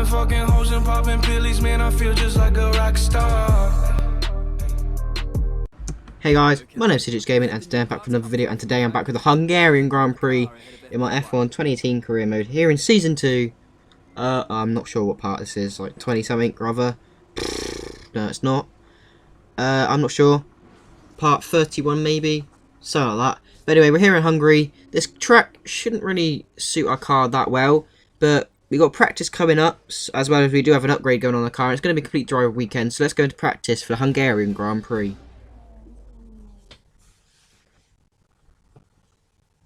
fucking hoes and popping pillies, man, I feel just like a rock star. Hey guys, my name is Sigits Gaming and today I'm back with another video, and today I'm back with the Hungarian Grand Prix in my F1 2018 career mode here in Season 2. I'm not sure what part this is, like 20 something or other. No, it's not. I'm not sure. Part 31 maybe? Something like that. But anyway, we're here in Hungary. This track shouldn't really suit our car that well, but we got practice coming up, as well as we do have an upgrade going on the car. It's going to be a complete driver weekend, so let's go into practice for the Hungarian Grand Prix.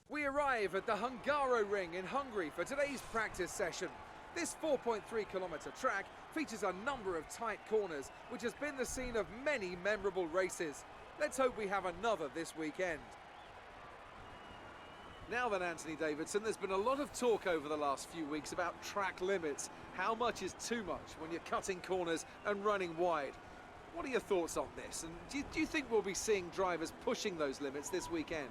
We arrive at the Hungaroring in Hungary for today's practice session. This 4.3-kilometre track features a number of tight corners, which has been the scene of many memorable races. Let's hope we have another this weekend. Now then, Anthony Davidson, there's been a lot of talk over the last few weeks about track limits. How much is too much when you're cutting corners and running wide? What are your thoughts on this? And do you think we'll be seeing drivers pushing those limits this weekend?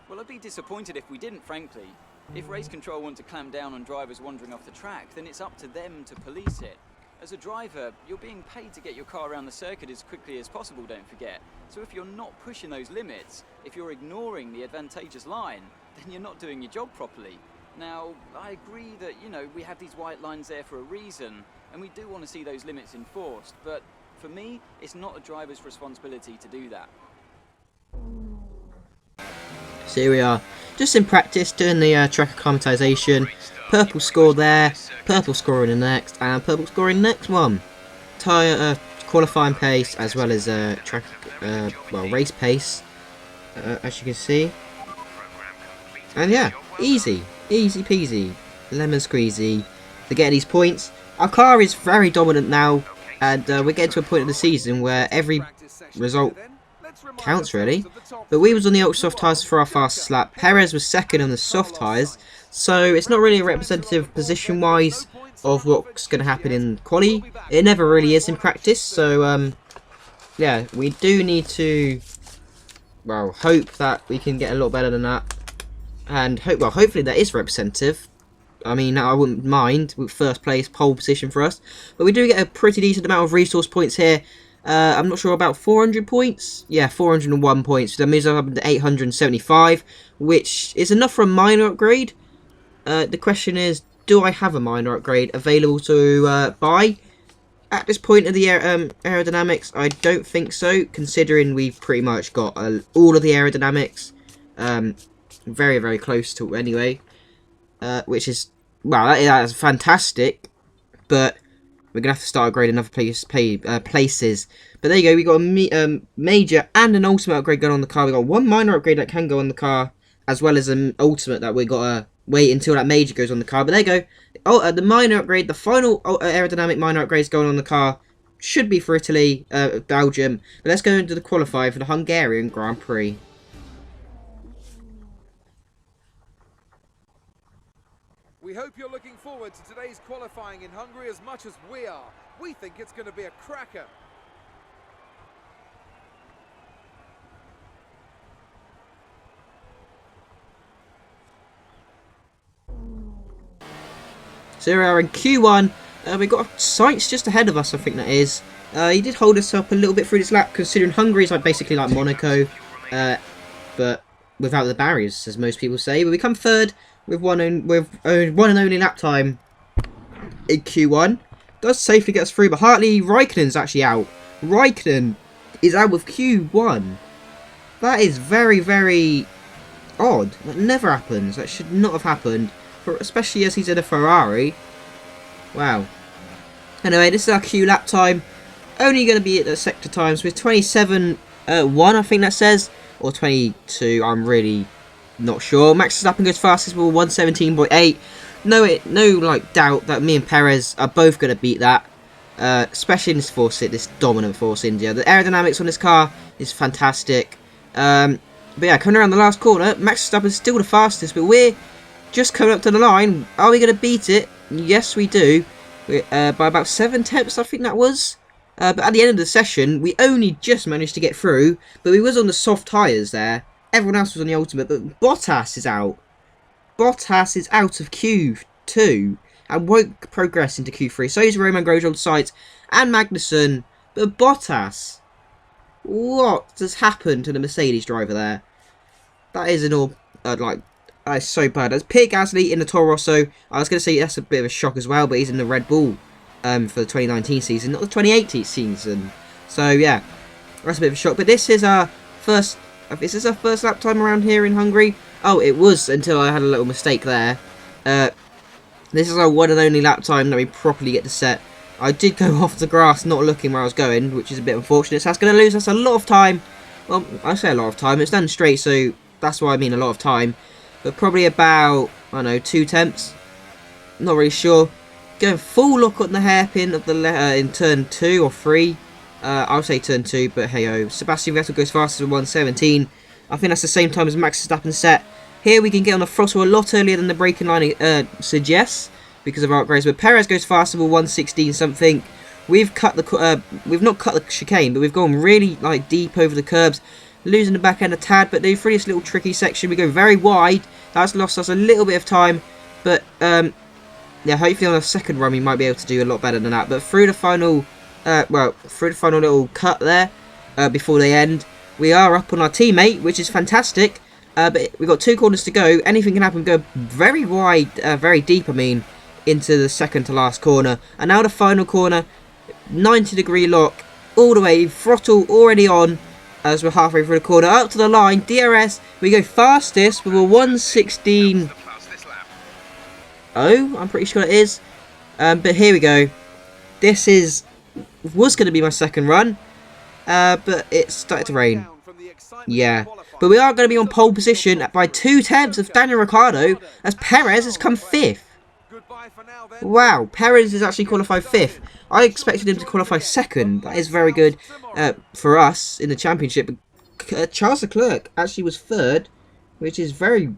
Well, I'd be disappointed if we didn't, frankly. If race control want to clamp down on drivers wandering off the track, then it's up to them to police it. As a driver, you're being paid to get your car around the circuit as quickly as possible, don't forget. So if you're not pushing those limits, if you're ignoring the advantageous line, then you're not doing your job properly. Now, I agree that, we have these white lines there for a reason, and we do want to see those limits enforced, but for me, it's not a driver's responsibility to do that. So here we are, just in practice, doing the track acclimatization. Purple score there, purple score in the next, and purple score in the next one. Tyre qualifying pace, as well as track, race pace, as you can see. And yeah, easy peasy, lemon squeezy to get these points. Our car is very dominant now, and we're getting to a point in the season where every result counts really. But we was on the ultra soft tyres for our fastest lap. Perez was second on the soft tyres, so it's not really a representative position wise of what's going to happen in quali. It never really is in practice, so yeah, we do need to hope that we can get a lot better than that, and hopefully that is representative. I mean, I wouldn't mind with first place pole position for us, but we do get a pretty decent amount of resource points here. I'm not sure, about 400 points? Yeah, 401 points. That means I'm up to 875, which is enough for a minor upgrade. The question is, do I have a minor upgrade available to buy? At this point of the aerodynamics, I don't think so, considering we've pretty much got all of the aerodynamics. Very, very close to it anyway. Which is, that's fantastic, but we're going to have to start upgrading other places. But there you go, we got a major and an ultimate upgrade going on the car. We got one minor upgrade that can go on the car, as well as an ultimate that we got to wait until that major goes on the car. But there you go. Oh, the minor upgrade, the final aerodynamic minor upgrade is going on the car. Should be for Italy, Belgium. But let's go into the qualifier for the Hungarian Grand Prix. We hope you're looking forward to today's qualifying in Hungary as much as we are. We think it's going to be a cracker. So here we are in Q1. We've got Sainz just ahead of us, I think that is. He did hold us up a little bit through this lap, considering Hungary is basically like Monaco, but without the barriers, as most people say. But we come third with one and only lap time in Q1. Does safely get us through, but Hartley Raikkonen's actually out. Raikkonen is out with Q1. That is very, very odd. That never happens. That should not have happened, especially as he's in a Ferrari. Wow. Anyway, this is our Q lap time. Only going to be at the sector times with 27.1, I think that says, or 22. I'm really not sure. Max Verstappen goes fastest with 117.8. No doubt that me and Perez are both going to beat that, especially in this dominant Force India. The aerodynamics on this car is fantastic. But yeah, coming around the last corner, Max Verstappen is still the fastest, but we're just coming up to the line. Are we going to beat it? Yes, we do. By about 7 tenths, I think that was. But at the end of the session, we only just managed to get through, but we was on the soft tyres there. Everyone else was on the ultimate, but Bottas is out. Bottas is out of Q2. and won't progress into Q3. So is Roman Grosjean, Sainz and Magnussen. But Bottas, what has happened to the Mercedes driver there? That is an all, that is so bad. That's Pierre Gasly in the Toro Rosso. I was going to say that's a bit of a shock as well, but he's in the Red Bull for the 2019 season, not the 2018 season. So yeah, that's a bit of a shock. But this is our first lap time around here in Hungary. Oh, it was until I had a little mistake there. This is our one and only lap time that we properly get to set. I did go off the grass not looking where I was going, which is a bit unfortunate. So that's going to lose us a lot of time. Well, I say a lot of time. It's done straight, so that's what I mean, a lot of time. But probably about, I don't know, 2 tenths. Not really sure. Going full look on the hairpin of the in turn 2 or 3. I'll say turn 2, but hey-oh. Sebastian Vettel goes faster than 117. I think that's the same time as Max Verstappen set. Here we can get on the throttle a lot earlier than the braking line suggests, because of our upgrades. But Perez goes faster with 116 something. We've cut the we've not cut the chicane, but we've gone really deep over the curbs, losing the back end a tad. But through this little tricky section, we go very wide. That's lost us a little bit of time, but yeah, hopefully on the second run we might be able to do a lot better than that. But through the final, through the final little cut there, before they end, we are up on our teammate, which is fantastic. But we've got 2 corners to go. Anything can happen. Go very wide, very deep, I mean, into the second to last corner. And now the final corner, 90-degree lock, all the way, throttle already on, as we're halfway through the corner, up to the line, DRS, we go fastest with a 116. Oh, I'm pretty sure it is. But here we go. This was going to be my second run, but it started to rain. Yeah, but we are going to be on pole position by 2 tenths of Daniel Ricciardo, as Perez has come 5th. Wow, Perez is actually qualified 5th. I expected him to qualify 2nd. That is very good for us in the championship. Charles Leclerc actually was 3rd, which is very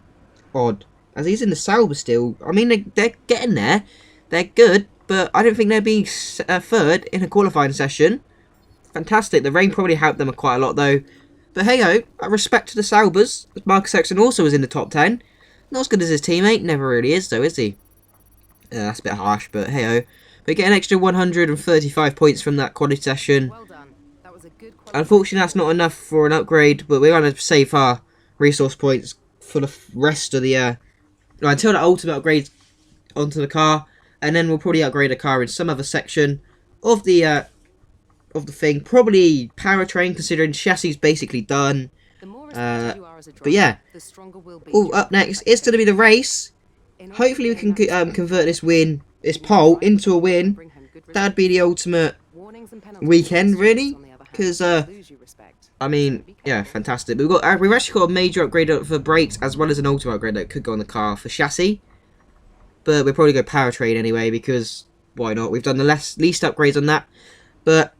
odd, as he's in the Sauber still. I mean, they're getting there. They're good, but I don't think they're being 3rd in a qualifying session. Fantastic. The rain probably helped them quite a lot, though. But hey-ho, respect to the Saubers. Marcus Ericsson also was in the top 10. Not as good as his teammate. Never really is, though, is he? That's a bit harsh, but hey-ho. We get an extra 135 points from that quality session. Well done. That was a good Unfortunately, that's not enough for an upgrade, but we're going to save our resource points for the rest of the... until the ultimate upgrades onto the car, and then we'll probably upgrade the car in some other section of the thing. Probably powertrain, considering chassis is basically done. But yeah, up next it's going to be the race. Hopefully we can convert this pole into a win. That'd be the ultimate weekend, really, because I mean, yeah, fantastic. We've actually got a major upgrade for brakes, as well as an ultimate upgrade that could go on the car for chassis. But we'll probably go powertrain anyway, because why not? We've done the least upgrades on that. But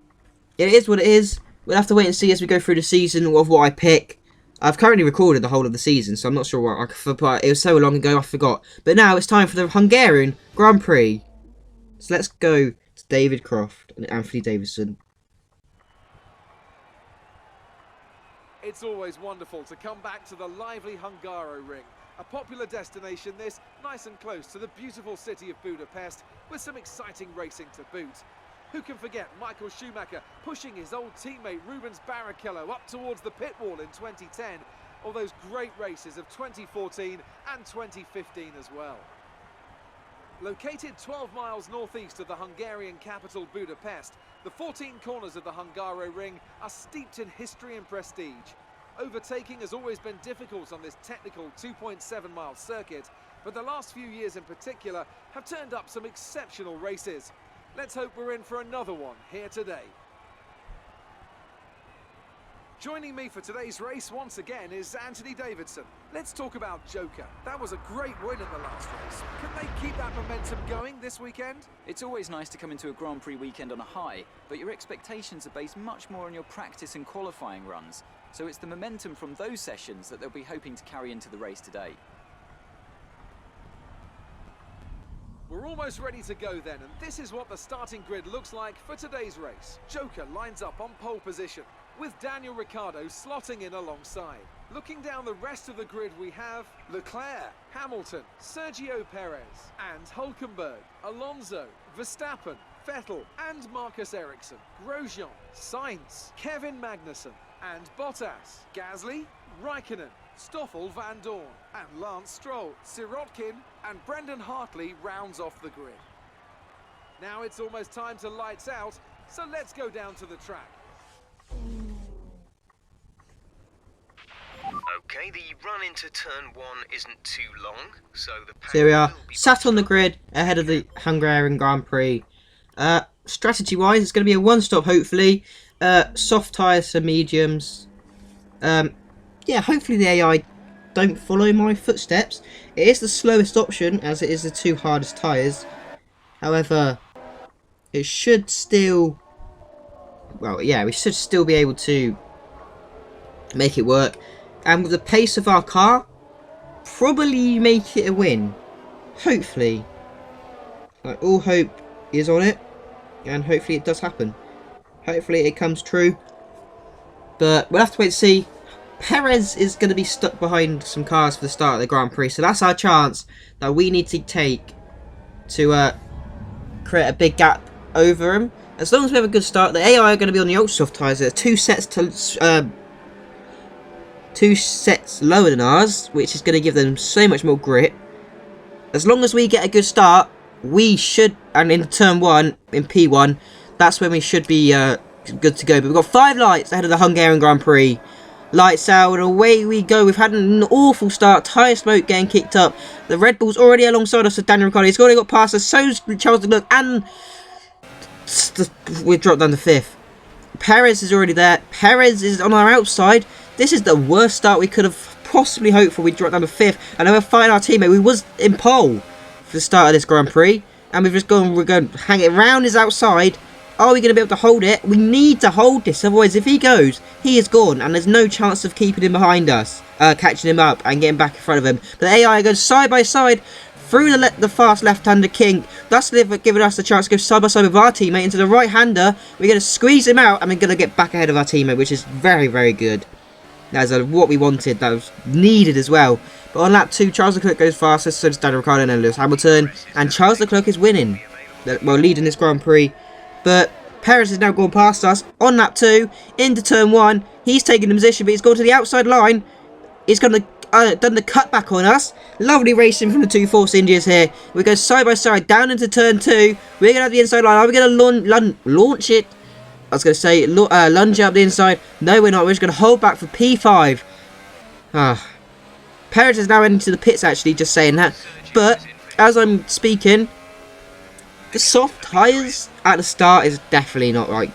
it is what it is. We'll have to wait and see as we go through the season of what I pick. I've currently recorded the whole of the season, so I'm not sure what it was so long ago I forgot. But now it's time for the Hungarian Grand Prix. So let's go to David Croft and Anthony Davidson. It's always wonderful to come back to the lively Hungaroring. A popular destination this, nice and close to the beautiful city of Budapest, with some exciting racing to boot. Who can forget Michael Schumacher pushing his old teammate Rubens Barrichello up towards the pit wall in 2010, or those great races of 2014 and 2015 as well. Located 12 miles northeast of the Hungarian capital Budapest, the 14 corners of the Hungaroring are steeped in history and prestige. Overtaking has always been difficult on this technical 2.7-mile circuit, but the last few years in particular have turned up some exceptional races. Let's hope we're in for another one here today. Joining me for today's race once again is Anthony Davidson. Let's talk about Joker. That was a great win in the last race. Can they keep that momentum going this weekend? It's always nice to come into a Grand Prix weekend on a high, but your expectations are based much more on your practice and qualifying runs. So it's the momentum from those sessions that they'll be hoping to carry into the race today. We're almost ready to go then, and this is what the starting grid looks like for today's race. Joker lines up on pole position, with Daniel Ricciardo slotting in alongside. Looking down the rest of the grid, we have Leclerc, Hamilton, Sergio Perez, and Hulkenberg, Alonso, Verstappen, Vettel, and Marcus Ericsson, Grosjean, Sainz, Kevin Magnussen, and Bottas, Gasly, Raikkonen, Stoffel Van Dorn, and Lance Stroll, Sirotkin, and Brendan Hartley rounds off the grid. Now it's almost time to lights out, so let's go down to the track. Okay, the run into turn 1 isn't too long, so the So here we are, will be sat on the grid ahead of the Hungarian Grand Prix. Strategy-wise, it's going to be a one-stop, hopefully. Soft tyres for mediums. Yeah, hopefully the AI don't follow my footsteps. It is the slowest option, as it is the 2 hardest tyres. However, it should still... Well, yeah, we should still be able to make it work. And with the pace of our car, probably make it a win. Hopefully. Like, all hope is on it. And hopefully it does happen. Hopefully it comes true. But we'll have to wait and see. Perez is going to be stuck behind some cars for the start of the Grand Prix. So that's our chance that we need to take to create a big gap over him. As long as we have a good start, the AI are going to be on the ultra soft tyres. There are 2 sets to... 2 sets lower than ours, which is going to give them so much more grip. As long as we get a good start, we should, and in turn 1, in P1, that's when we should be good to go. But we've got 5 lights ahead of the Hungarian Grand Prix. Lights out, and away we go. We've had an awful start. Tyre smoke getting kicked up. The Red Bull's already alongside us with Daniel Ricciardo. He's already got past us. So's Charles Leclerc, and we've dropped down to 5th. Perez is already there. Perez is on our outside. This is the worst start we could have possibly hoped for. We dropped down to 5th, and then we're fighting our teammate. We was in pole for the start of this Grand Prix, and we're going to hang it around his outside. Are we going to be able to hold it? We need to hold this, otherwise if he goes, he is gone, and there's no chance of keeping him behind us, catching him up and getting back in front of him. But the AI goes side by side through the fast left-hander King, thus giving us the chance to go side by side with our teammate into the right-hander. We're going to squeeze him out, and we're going to get back ahead of our teammate, which is very, very good. That's what we wanted. That was needed as well. But on lap 2, Charles Leclerc goes faster, so does Daniel Ricciardo and Lewis Hamilton. And Charles Leclerc is winning. Well, leading this Grand Prix. But Perez has now gone past us on lap 2, into turn 1. He's taking the position, but he's gone to the outside line. He's done the cutback on us. Lovely racing from the 2 Force Indians here. We go side by side down into turn 2. We're going to have the inside line. Are we going to launch it? I was going to say lunge up the inside. No, we're not. We're just going to hold back for P5. Perez is now heading to the pits, actually, just saying that. But, as I'm speaking, the soft tyres at the start is definitely not like...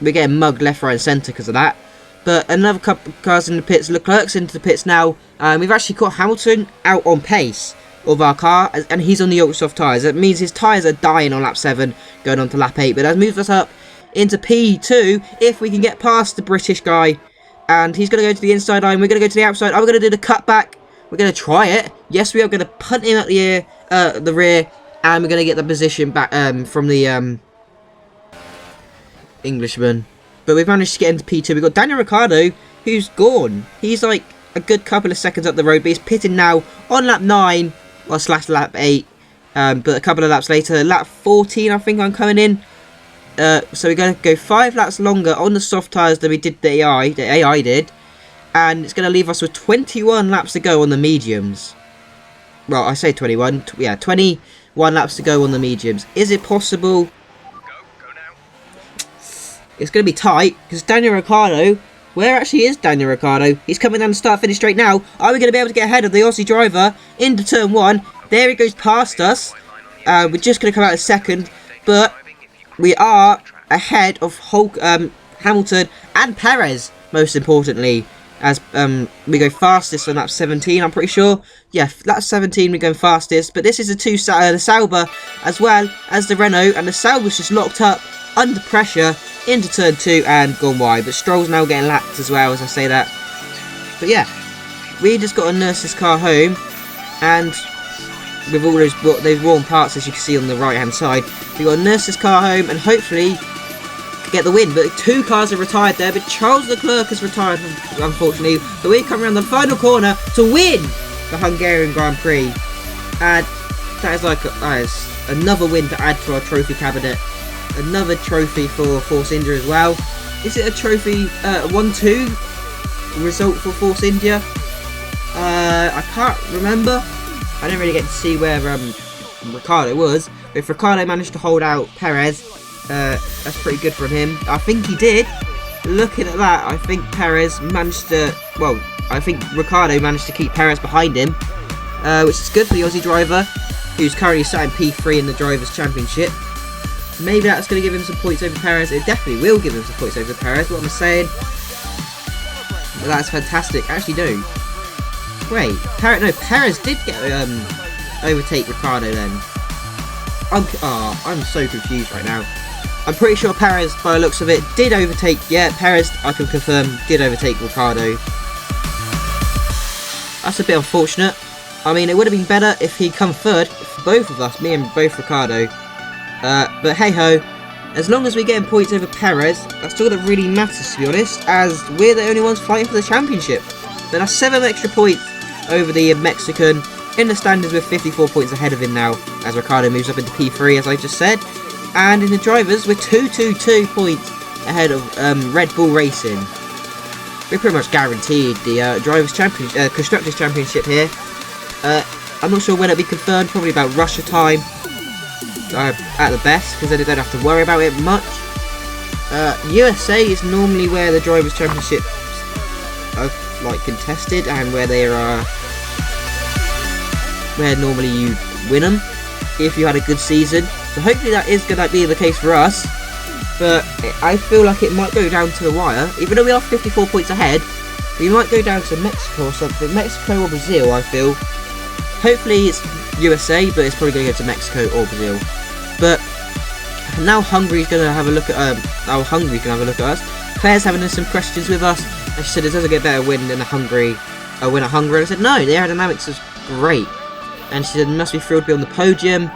We're getting mugged left, right and centre because of that. But another couple of cars in the pits. Leclerc's into the pits now. We've actually got Hamilton out on pace of our car, and he's on the ultra soft tyres. That means his tyres are dying on lap 7, going on to lap 8. But that moves us up into P2 if we can get past the British guy. And he's going to go to the inside line. We're going to go to the outside. Are we going to do the cutback? We're going to try it. Yes, we are going to punt him at the rear. And we're going to get the position back from the Englishman. But we've managed to get into P2. We've got Daniel Ricciardo, who's gone. He's like a good couple of seconds up the road. But he's pitting now on lap 9. Or slash lap 8. But a couple of laps later. Lap 14, I think I'm coming in. So we're going to go 5 laps longer on the soft tyres than we did the AI did. And it's going to leave us with 21 laps to go on the mediums. Well, I say 21. Yeah, 21 laps to go on the mediums. Is it possible? Go now. It's going to be tight, because Daniel Ricciardo... Where actually is Daniel Ricciardo? He's coming down the start-finish straight now. Are we going to be able to get ahead of the Aussie driver into turn 1? There he goes past us. We're just going to come out a second. But we are ahead of Hamilton and Perez, most importantly. As we go fastest on lap 17, I'm pretty sure. Yeah, lap 17 we're going fastest. But this is the Sauber as well as the Renault. And the Sauber's just locked up under pressure into turn 2 and gone wide. But Stroll's now getting lapped as well, as I say that. But yeah, we just got to nurse this car home. And with all those worn parts, as you can see on the right hand side, we've got to nurse this car home and hopefully get the win. But 2 cars are retired there, but Charles Leclerc has retired, unfortunately. But we come around the final corner to win the Hungarian Grand Prix. And that is another win to add to our trophy cabinet. Another trophy for Force India as well. Is it a trophy 1-2 result for Force India? I can't remember. I didn't really get to see where Ricciardo was. But if Ricciardo managed to hold out Perez, that's pretty good from him. I think he did. Looking at that, I think Perez managed to... Well, I think Ricciardo managed to keep Perez behind him, which is good for the Aussie driver, who's currently sat in P3 in the Drivers' Championship. Maybe that's going to give him some points over Perez. It definitely will give him some points over Perez, what I'm saying. But that's fantastic. Actually, no. Wait, Perez did get overtake Ricciardo then. I'm so confused right now. I'm pretty sure Perez, by the looks of it, did overtake. Yeah, Perez, I can confirm, did overtake Ricciardo. That's a bit unfortunate. I mean, it would have been better if he'd come third for both of us, me and both Ricciardo. But hey ho, as long as we're getting points over Perez, that's all that really matters, to be honest, as we're the only ones fighting for the championship. Then that's 7 extra points over the Mexican. In the standings, we're 54 points ahead of him now, as Ricciardo moves up into P3, as I just said. And in the drivers, we're 2 points ahead of Red Bull Racing. We're pretty much guaranteed the Drivers' Championship, Constructors' Championship here. I'm not sure when it'll be confirmed, probably about Russia time. At the best, because then they don't have to worry about it much. USA is normally where the Drivers' Championship are contested, and where they are where normally you win them if you had a good season. So hopefully that is going to be the case for us. But I feel like it might go down to the wire, even though we are 54 points ahead. We might go down to Mexico or something, Mexico or Brazil. I feel. Hopefully it's USA, but it's probably going to go to Mexico or Brazil. But now Hungary's going to have a look at us. Claire's having some questions with us, and she said it doesn't get better win than a win at Hungary. And I said no, the aerodynamics is great. And she said must be thrilled to be on the podium.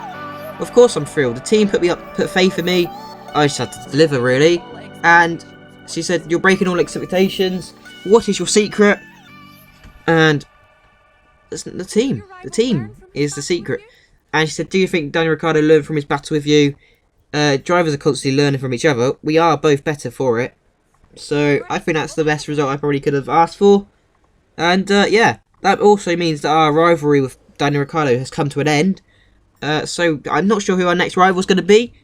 Of course I'm thrilled. The team put faith in me. I just had to deliver really. And she said you're breaking all expectations. What is your secret? And the team. The team is the secret. And she said, do you think Daniel Ricciardo learned from his battle with you? Drivers are constantly learning from each other. We are both better for it. So I think that's the best result I probably could have asked for. And yeah, that also means that our rivalry with Daniel Ricciardo has come to an end. So I'm not sure who our next rival is going to be.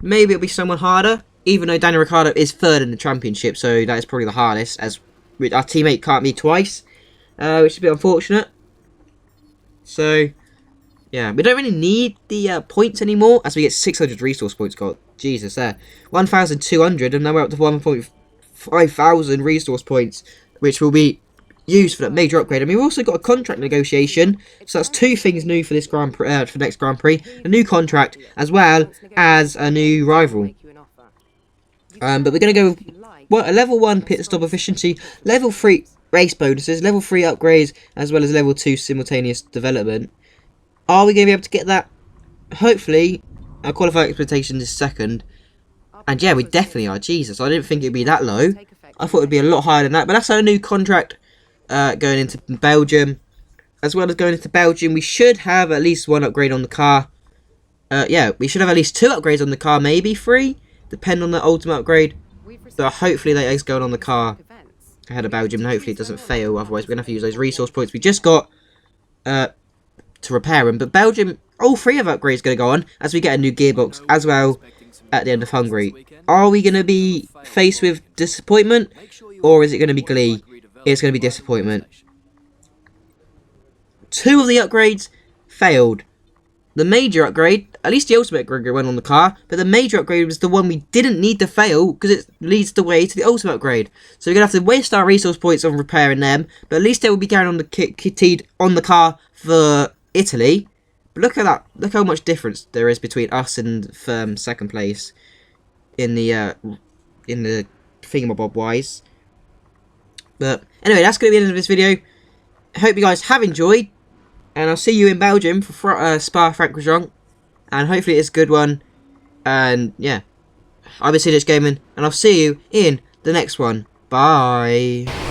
Maybe it'll be someone harder. Even though Daniel Ricciardo is third in the championship. So that is probably the hardest, as our teammate can't be twice. Which is a bit unfortunate. So yeah, we don't really need the points anymore, as we get 600 resource points got. Jesus, there. 1,200, and now we're up to 1,500 resource points, which will be used for that major upgrade. And we've also got a contract negotiation, so that's 2 things new for this for next Grand Prix. A new contract, as well as a new rival. But we're going to go a level 1 pit stop efficiency, level 3 race bonuses, level 3 upgrades, as well as level 2 simultaneous development. Are we going to be able to get that? Hopefully. Our qualifying expectation is second. And yeah, we definitely are. Jesus, I didn't think it would be that low. I thought it would be a lot higher than that. But that's our new contract going into Belgium. As well as going into Belgium, we should have at least 1 upgrade on the car. Yeah, we should have at least 2 upgrades on the car. Maybe 3, depending on the ultimate upgrade. But hopefully that is going on the car ahead of Belgium. And hopefully it doesn't fail. Otherwise we're going to have to use those resource points we just got to repair them. But Belgium, all 3 of upgrades going to go on as we get a new gearbox as well at the end of Hungary. Are we going to be faced with disappointment, or is it going to be glee? It's going to be disappointment. 2 of the upgrades failed. The major upgrade, at least the ultimate upgrade went on the car, but the major upgrade was the one we didn't need to fail because it leads the way to the ultimate upgrade. So we're going to have to waste our resource points on repairing them, but at least they will be carrying on the kitted on the car for Italy. But look at that. Look how much difference there is between us and second place in the thingamabob wise. But anyway, that's going to be the end of this video. I hope you guys have enjoyed, and I'll see you in Belgium for Spa-Francorchamps, and hopefully it's a good one. And yeah, I've been CJ Gaming, and I'll see you in the next one. Bye.